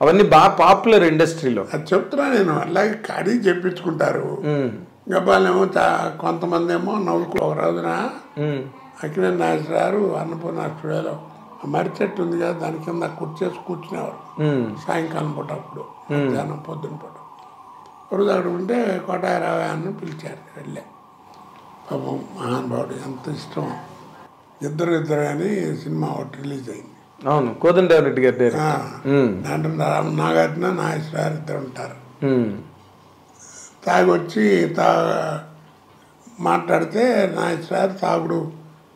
అవన్నీ బాగా పాపులర్ ఇండస్ట్రీలో. అది చెప్తున్నా నేను. అలాగే కడిగి చెప్పించుకుంటారు. గబ్బాలేమో కొంతమంది ఏమో నవ్వుకు ఒక రోజున అక్కినేని నాగేశ్వరరావు అన్నపూర్ణ స్టూడియోలో మర్రి చెట్టు ఉంది కదా, దాని కింద కుర్చేసి కూర్చునేవారు సాయంకాలం పూట. అప్పుడు మధ్యాహ్నం పొద్దున పూట రోజు అక్కడ ఉంటే కోటారావు అని పిలిచారు. వెళ్ళే పాపం మహానుభావుడు, ఎంత ఇష్టం. ఇద్దరు అని సినిమా ఒకటి రిలీజ్ అయింది. అవును, కోదండరామిరెడ్డి గారి దాంట్లో నాగార్జున నాగేశ్వరరావు ఇద్దరు ఉంటారు. తాగొచ్చి మాట్లాడితే నాగేశ్వరరావు తాగుడు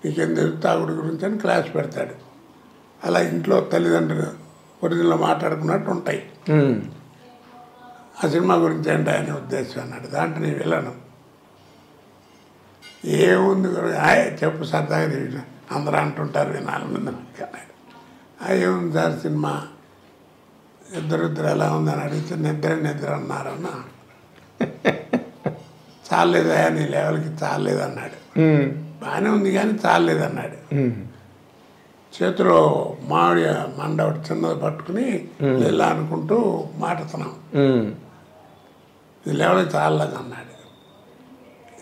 నీకేం తెలుసు తాగుడు గురించి అని క్లాస్ పెడతాడు. అలా ఇంట్లో తల్లిదండ్రులు ఒరిజినల్ మాట్లాడుకున్నట్టు ఉంటాయి. ఆ సినిమా గురించి ఏంటి అనే ఉద్దేశం అన్నాడు. దాంట్లో నేను వెళ్ళను. ఏముంది చెప్పు సరదాగా అందరూ అంటుంటారు వినాలి ముందు అన్నాడు. ఏముంది సార్ సినిమా, ఇద్దరు ఎలా ఉందని అడిగితే నిద్ర అన్నారన్న. చాలేదా నీ లెవెల్కి చాలేదన్నాడు. బాగానే ఉంది కానీ చాలేదన్నాడు. చేతిలో మామిడి మండ ఒకటి చిన్నది పట్టుకుని ఇలా అనుకుంటూ మాట్లాడుతున్నాం. ఈ లెవెల్కి చాలేదు అన్నాడు.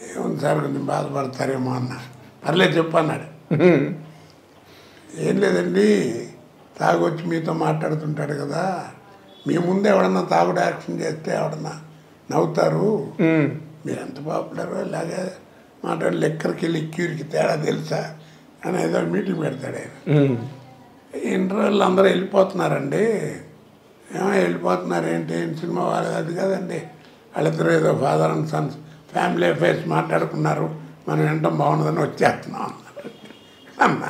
ఏముంది సార్ కొంచెం బాధపడతారేమో అన్నాడు. పర్లేదు చెప్పు అన్నాడు. ఏం లేదండి, తాగొచ్చి మీతో మాట్లాడుతుంటాడు కదా, మీ ముందు ఎవడన్నా తాగుడు యాక్షన్ చేస్తే ఎవడన్నా నవ్వుతారు, మీరు ఎంత పాపులర్ ఇలాగే మాట్లాడి లెక్కరికి లిక్యూరికి తేడా తెలుసా అని ఏదో మీటింగ్ పెడతాడు ఆయన. ఇంటర్వ్యూలు అందరూ వెళ్ళిపోతున్నారండి. వెళ్ళిపోతున్నారు ఏంటి, సినిమా వాళ్ళది అది కదండి, వాళ్ళిద్దరూ ఏదో father and Sons family affairs మాట్లాడుకున్నారు, మనం వినటం బాగుండదని వచ్చేస్తున్నాం అన్నారు. అన్నా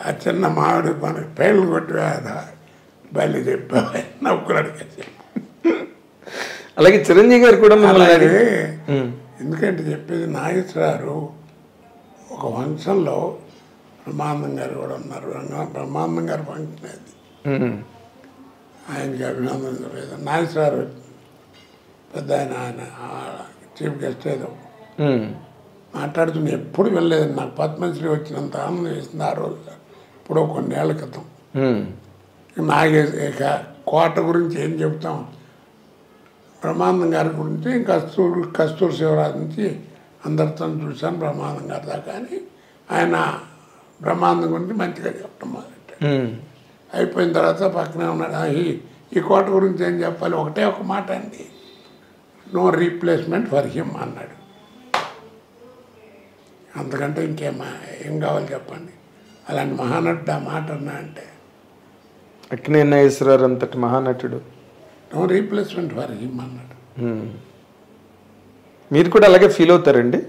ఆ చిన్న మామిడి మనకి పేర్లు కొట్టివేదా బయలు చెప్పా నవ్వుకున్నాడు. అలాగే చిరంజీవి గారు కూడా అలాగే ఎందుకంటే చెప్పేది నాగేశ్వరరావు ఒక ఫంక్షన్లో బ్రహ్మానందం గారు కూడా ఉన్నారు. బ్రహ్మానందం గారు ఫంక్షన్ అది, ఆయనకి అభినందన లేదు. నాగేశ్వరరావు పెద్ద ఆయన చీఫ్ గెస్ట్ ఏదో మాట్లాడుతున్నా ఎప్పుడు వెళ్ళలేదు. నాకు పద్మశ్రీ వచ్చినంత ఆనందం వేసింది ఆ రోజు, ఇప్పుడు కొన్నేళ్ల క్రితం. ఇక కోట గురించి ఏం చెప్తాం, బ్రహ్మానందం గారి గురించి కస్తూరి శివరాజు నుంచి అందరితో చూశాను బ్రహ్మానందం గారి దాకా. అని ఆయన బ్రహ్మానందం గురించి మంచిగా చెప్పడం మొదలెట్టాడు. అయిపోయిన తర్వాత పక్కనే ఉన్నాడు, ఈ కోట గురించి ఏం చెప్పాలి, ఒకటే ఒక మాట అండి, నో రీప్లేస్మెంట్ ఫర్ హిమ్ అన్నాడు. అంతకంటే ఏం కావాలి చెప్పండి. అలాంటి మహానటుడు ఆ మాట అన్నా అంటే, అక్కినేని నాగేశ్వరరావు అంతటి మహానటుడు, నో రీప్లేస్మెంట్ ఫర్ హిమ్ అన్నాడు. మీరు కూడా అలాగే ఫీల్ అవుతారండి?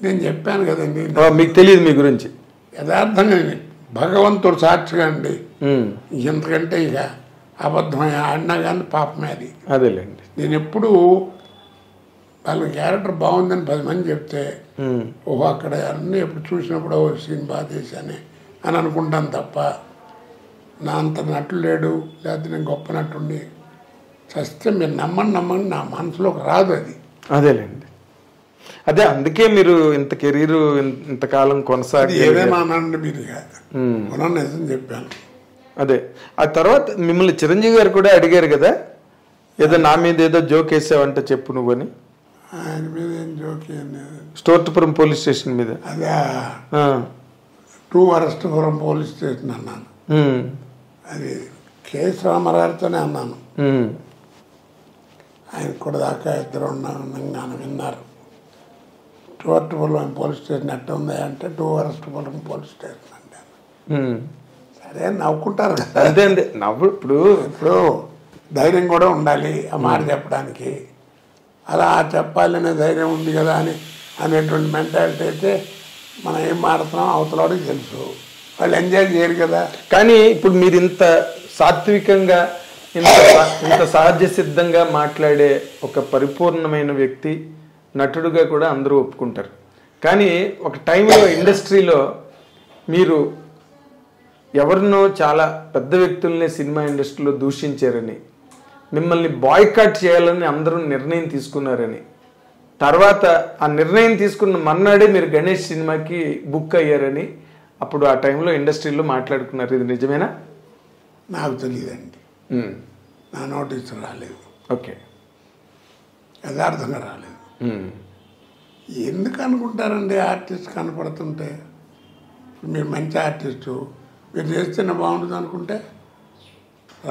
నేను చెప్పాను కదండి, మీకు తెలియదు మీ గురించి యథార్థంగా భగవంతుడు సాక్షిగా అండి. ఇంతకంటే ఇక అబద్ధం ఆడినా కానీ పాపమే అది. అదేలేండి. నేను ఎప్పుడు వాళ్ళ క్యారెక్టర్ బాగుందని 10 మంది చెప్తే ఓహో అక్కడ అన్నీ ఎప్పుడు చూసినప్పుడు ఓ సీన్ బాగా చేశానే అని అనుకుంటాను తప్ప, నా అంత నటుడు లేడు, లేకపోతే నేను గొప్ప నటుండి చస్తే మీరు నమ్మండి నా మనసులోకి రాదు అది. అదేలేండి. అదే అందుకే మీరు ఇంత కెరీర్ ఇంతకాలం కొనసాగి ఏదైనా అనండి మీరు నిజం చెప్పాను. అదే ఆ తర్వాత మిమ్మల్ని చిరంజీవి గారు కూడా అడిగారు కదా, ఏదో నా మీద ఏదో జోక్ వేసావంటే చెప్పు నువ్వని. ఆయన మీద ఏం జోక్? స్టోర్పురం పోలీస్ స్టేషన్ మీద. అదే 2 వరస్టపురం పోలీస్ స్టేషన్ అన్నాను. అది కేఎస్ రామారావుతోనే అన్నాను. ఆయన కూడా దాకా ఇద్దరు ఉన్నాను విన్నారు. స్టోర్పురం పోలీస్ స్టేషన్ ఎట్ట ఉంది అంటే 2 వరస్టపురం పోలీస్ స్టేషన్ అంటాను. సరే నవ్వుకుంటారు కదా. అంతే అంతే నవ్వు. ఇప్పుడు ధైర్యం కూడా ఉండాలి ఆ మాట చెప్పడానికి. అలా చెప్పాలనే ధైర్యం ఉంది కదా అనేటువంటి మెంటాలిటీ అయితే మనం ఏం మాడుతున్నాం అవతలవాడికి తెలుసు, వాళ్ళు ఎంజాయ్ చేయరు కదా. కానీ ఇప్పుడు మీరు ఇంత సాత్వికంగా ఇంత సహజ సిద్ధంగా మాట్లాడే ఒక పరిపూర్ణమైన వ్యక్తి, నటుడుగా కూడా అందరూ ఒప్పుకుంటారు. కానీ ఒక టైంలో ఇండస్ట్రీలో మీరు ఎవరినో చాలా పెద్ద వ్యక్తుల్ని సినిమా ఇండస్ట్రీలో దూషించారని, మిమ్మల్ని బాయ్కాట్ చేయాలని అందరూ నిర్ణయం తీసుకున్నారని, తర్వాత ఆ నిర్ణయం తీసుకున్న మర్నాడే మీరు గణేష్ సినిమాకి బుక్ అయ్యారని అప్పుడు ఆ టైంలో ఇండస్ట్రీలో మాట్లాడుకున్నారు. ఇది నిజమేనా? నాకు తెలియదండి. ఉమ్. నా నోటీసు రాలేదు, ఓకే. యథార్థంగా రాలేదు. ఉమ్. ఎందుకు అనుకుంటారండి ఆర్టిస్ట్ కనపడుతుంటే? మీరు మంచి ఆర్టిస్టు, మీరు చేస్తేనే బాగుంటుంది అనుకుంటే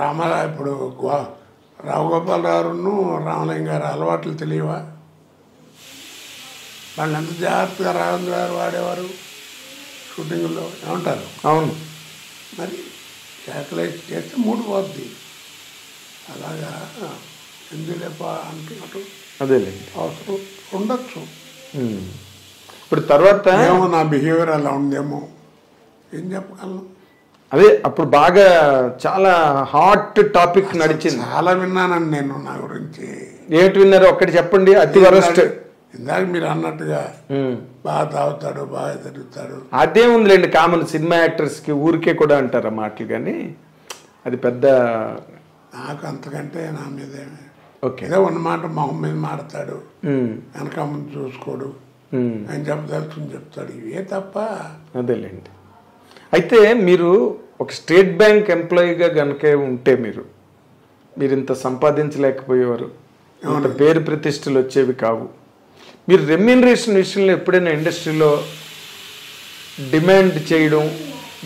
రామారావు ఇప్పుడు రావు గోపాలరావును రామలింగ గారు అలవాట్లు తెలియవా? వాళ్ళు ఎంత జాగ్రత్తగా రాఘవేంద్ర గారు వాడేవారు షూటింగ్లో, ఏమంటారు? అవును. మరి శాటిలైట్ చేస్తే మూడు పోద్ది. అలాగా ఎందులేప అంటున్నట్టు అదేలేండి. అవసరం ఉండొచ్చు. ఇప్పుడు తర్వాత ఏమో నా బిహేవియర్ అలా ఉందేమో, ఏం చెప్పగలను. అదే అప్పుడు బాగా చాలా హాట్ టాపిక్ నడిచింది. చాలా విన్నానండి నేను నా గురించి. ఏమిటి విన్నారు ఒక్కటి చెప్పండి. అతి వరస్ట్. ఇందాక మీరు అన్నట్టుగా బాగా తాగుతాడు, బాగా తిరుగుతాడు. అదే ఉందిలేండి, కామన్ సినిమా యాక్టర్స్కి ఊరికే కూడా అంటారు ఆ మాటలు, కానీ అది పెద్ద నాకు అంతకంటే నా మీద ఓకే. ఏదో ఉన్నమాట మొహం మీద మాడతాడు, వెనక ముందు చూసుకోడు, ఆయన చెప్పదలుచుకుని చెప్తాడు, ఇవే తప్ప. అదేలేండి. అయితే మీరు ఒక స్టేట్ బ్యాంక్ ఎంప్లాయీగా కనుక ఉంటే మీరు ఇంత సంపాదించలేకపోయేవారు, ఇంత పేరు ప్రతిష్టలు వచ్చేవి కావు. మీరు రెమ్యూనరేషన్ విషయంలో ఎప్పుడైనా ఇండస్ట్రీలో డిమాండ్ చేయడం,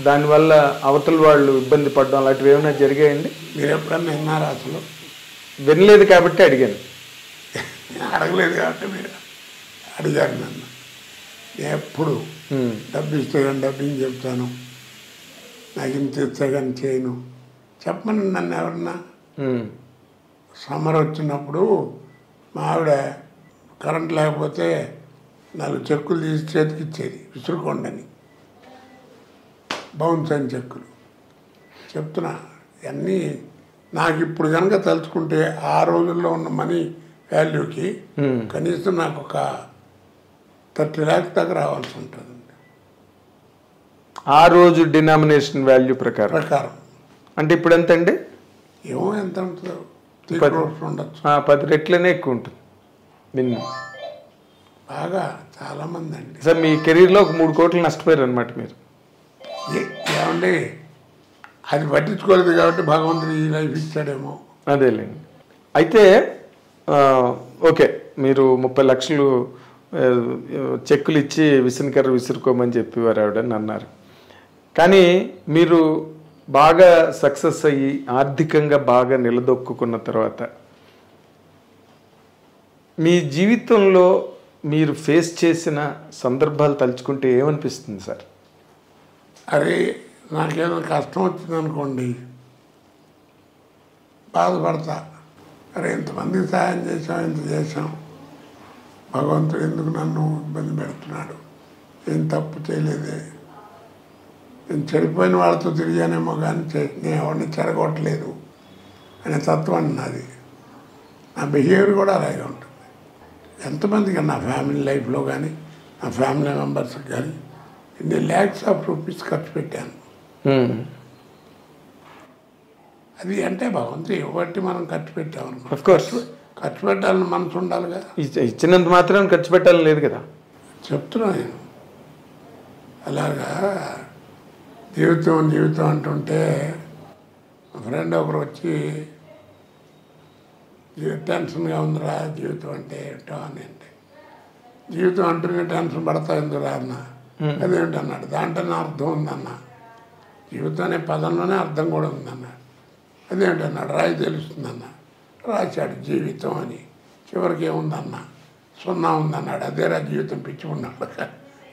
దానివల్ల అవతల వాళ్ళు ఇబ్బంది పడడం అలాంటివి ఏమైనా జరిగాయండి? మీరు ఎప్పుడన్నా విన్నారా? అసలు వినలేదు కాబట్టి అడిగాను. అడగలేదు కాబట్టి మీరు అడిగారు నన్ను. ఎప్పుడు డబ్బు ఇస్తే కానీ డబ్బింగ్ చెప్తాను, నాకు ఇంత ఇస్తే కానీ చేయను చెప్పమని నన్ను ఎవరన్నా. సమ్మర్ వచ్చినప్పుడు మా ఆవిడ కరెంట్ లేకపోతే 4 చెక్కులు తీసి చేతికి ఇచ్చేది, విసురుకోండని, బౌన్స్ అని చెక్కులు. చెప్తున్నా అన్నీ నాకు ఇప్పుడు కనుక తలుచుకుంటే ఆ రోజుల్లో ఉన్న మనీ వాల్యూకి కనీసం నాకు ఒక 30 lakhs దాకా రావాల్సి ఉంటుందండి. ఆ రోజు డినామినేషన్ వాల్యూ ప్రకారం అంటే ఇప్పుడు ఎంత అండి? ఏమో ఎంత ఉంటుందో, 3 crores ఉండొచ్చు. 10 రెట్లనే ఎక్కువ ఉంటుంది మినిమం. బాగా చాలామంది అండి. సార్ మీ కెరీర్లో ఒక 3 కోట్లు నష్టపోయారు అనమాట మీరు. ఏమండి అది పట్టించుకోలేదు కాబట్టి భగవంతుడు ఈ లైఫ్ ఇచ్చాడేమో. అదేలేండి. అయితే ఓకే, మీరు 30 లక్షలు చెక్కులు ఇచ్చి విసనకర్ర విసురుకోమని చెప్పేవారు ఆవిడని అన్నారు. కానీ మీరు బాగా సక్సెస్ అయ్యి ఆర్థికంగా బాగా నిలదొక్కున్న తర్వాత మీ జీవితంలో మీరు ఫేస్ చేసిన సందర్భాలు తలుచుకుంటే ఏమనిపిస్తుంది సార్? అరే నాకేదో కష్టం వచ్చిందనుకోండి బాధపడతా. అరే ఇంతమందికి సహాయం చేసాం, ఇంత చేసాం, భగవంతుడు ఎందుకు నన్ను ఇబ్బంది పెడుతున్నాడు, ఏం తప్పు చేయలేదే, నేను చెడిపోయిన వాళ్ళతో తిరిగానేమో కానీ నేను ఎవరిని చెడగొట్టలేదు అనే తత్వం నాది. నా బిహేవియర్ కూడా అలాగే ఉంటుంది. ఎంతమందికి నా ఫ్యామిలీ లైఫ్లో కానీ నా ఫ్యామిలీ మెంబర్స్కి కానీ ఇన్ని lakhs of rupees ఖర్చు పెట్టాను. అది అంటే భగవంతుడు ఇవ్వబట్టి మనం ఖర్చు పెట్టామనుకో, ఖర్చు పెట్టాలని మనసు ఉండాలిగా. ఇచ్చినంత మాత్రం ఖర్చు పెట్టాలని లేదు కదా. చెప్తున్నా నేను. అలాగా జీవితం అంటుంటే మా ఫ్రెండ్ ఒకరు వచ్చి టెన్షన్గా ఉందిరా జీవితం అంటే ఏమిటో అని, అంటే జీవితం అంటూనే టెన్షన్ పడతా ఎందుకు అన్న, అదేంటన్నాడు. దాంట్లోనే అర్థం ఉందన్న, జీవితం అనే పదంలోనే అర్థం కూడా ఉందన్నాడు. అదేంటన్నాడు, రాయి తెలుస్తుందన్న, రాశాడు జీవితం అని, చివరికి ఏముందన్న 0 ఉందన్నాడు. అదేరా జీవితం, పిచ్చి ఉన్నాడు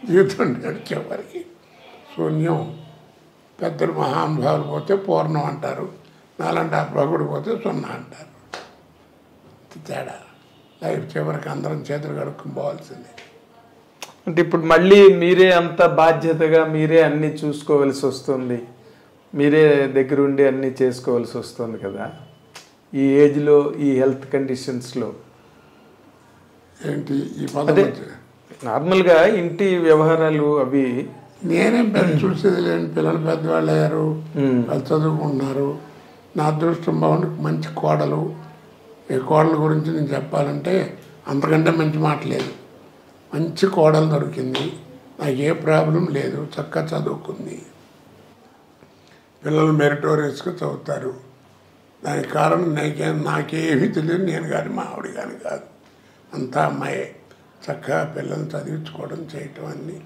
జీవితం అంటే చివరికి శూన్యం. పెద్దలు మహానుభావులు పోతే పూర్ణం అంటారు, నాలంటే ఆ ప్రగుడు పోతే 0 అంటారు. తేడా లైఫ్ చివరికి అందరం చేతులు కడుక్కుని పోవాల్సిందే. అంటే ఇప్పుడు మళ్ళీ మీరే అంత బాధ్యతగా మీరే అన్నీ చూసుకోవాల్సి వస్తుంది, మీరే దగ్గరుండి అన్నీ చేసుకోవాల్సి వస్తుంది కదా ఈ ఏజ్లో, ఈ హెల్త్ కండిషన్స్లో. ఏంటి ఈ పదం? నార్మల్గా ఇంటి వ్యవహారాలు అవి నేనేం పెద్ద చూసేది లేని, పిల్లలు పెద్దవాళ్ళు అయ్యారు, వాళ్ళు చదువుకుంటున్నారు. నా అదృష్టం బాగుండి మంచి కోడలు. ఈ కోడల గురించి నేను చెప్పాలంటే అంతకంటే మంచి మాట లేదు. మంచి కోడలు దొరికింది, నాకు ఏ ప్రాబ్లం లేదు, చక్కగా చదువుకుంది. పిల్లలు మెరిటోరియస్గా చదువుతారు. దానికి కారణం నాకేమీ తెలియదు, నేను కానీ మా ఆవిడ కానీ కాదు, అంతా అమ్మాయే. చక్కగా పిల్లల్ని చదివించుకోవడం చేయటం అన్నీ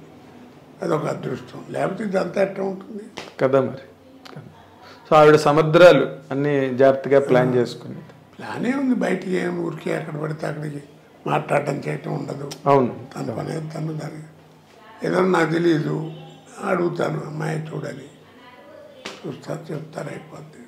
అదొక అదృష్టం. లేకపోతే ఇదంతా ఎట్లా ఉంటుంది కదా మరి. సో ఆవిడ సముద్రాలు అన్నీ జాగ్రత్తగా ప్లాన్ చేసుకుని ప్లానే ఉంది. బయటికి ఏం ఊరికి ఎక్కడ పడితే అక్కడికి మాట్లాడటం చేయటం ఉండదు. అవును. తన పని తను దాని ఏదన్నా నాకు తెలియదు, అడుగుతాను అమ్మాయి చూడని, చూస్తారు, చెప్తారు, అయిపోద్ది.